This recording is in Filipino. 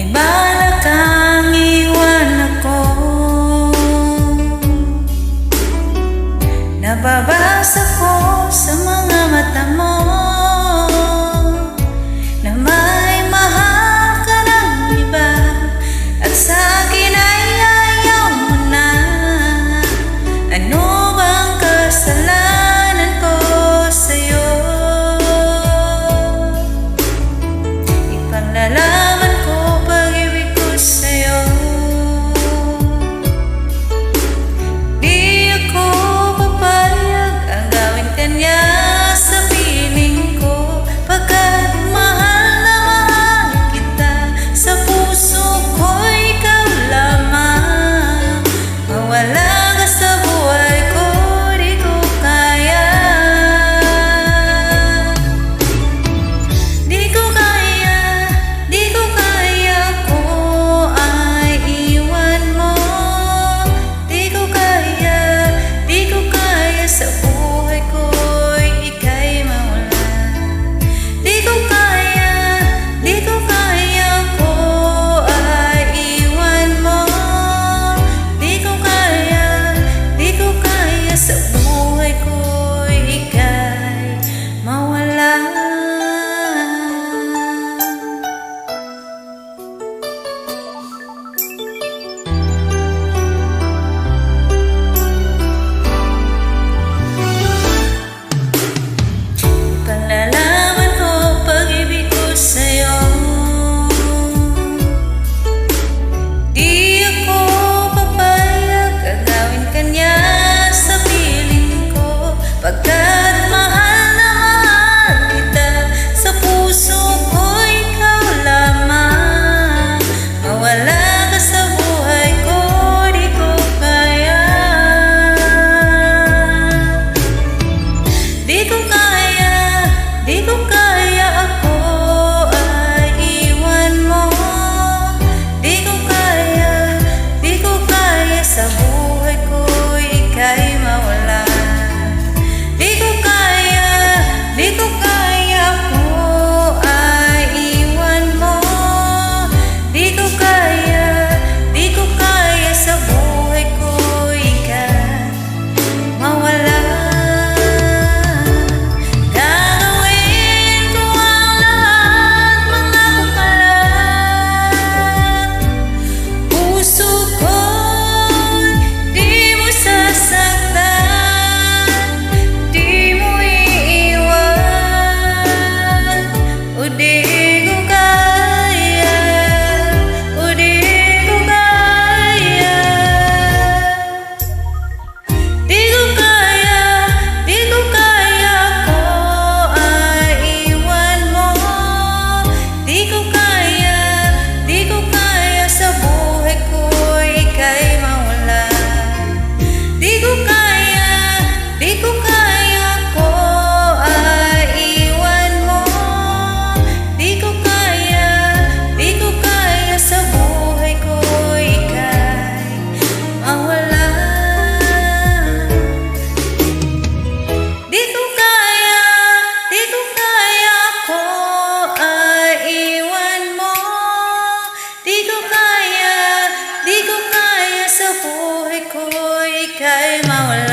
May balak kang iwan ako. Nababasa ko sa mga mata mo na may mahal ka ng iba, at sa akin ay ayaw mo na. Ano bang kasalanan ko sa'yo? Ipaglalaban ko pag-ibig ko sa'yo. Di ako papayag ang gawin kanya sa piling ko, pagkat mahal na mahal kita. Sa puso ko ikaw lamang. Mawala ka sa buhay ko, di ko kaya. Di ko kaya, di ko kaya ko ay iwan mo. Di ko kaya, di ko kaya sa buhay ko ika'y mawala. Di ko kaya, di ko kaya ko ay iwan mo. Di ko kaya, di ko kaya sa buhay ko ika'y mawala. Ipaglalaban ko pag-ibig ko sa'yo. Di ako papayag ang gawin kanya sa piling ko, pagkat mahal na mahal kita. Sa puso ko ikaw lamang. Mawala ka sa buhay ko, di ko kaya. Di ko kaya, di ko kaya ako ay iwan mo. Di ko kaya, di ko kaya sa buhay ko ika'y mawala. Di ko kaya, di ko kaya ako ay iwan mo. Di ko kaya, di ko kaya sa buhay ko ika'y mawala. Gagawin ko ang lahat, mangako ka lang. Puso ko'y di mo sasaktan, di mo iiwan. O di ko kaya, o di ko kaya. Di ko kaya, di ko kaya ko ay iwan mo. Di ko kaya, di ko kaya sa buhay ko ika'y mawala. Di ko kaya, di ko kaya ko ay iwan mo. Di ko kaya, di ko kaya sa buhay ko ika'y mawala. Di ko kaya, di ko kaya ko ay iwan mo. Di ko kaya, di ko kaya sa buhay ko ika'y mawala.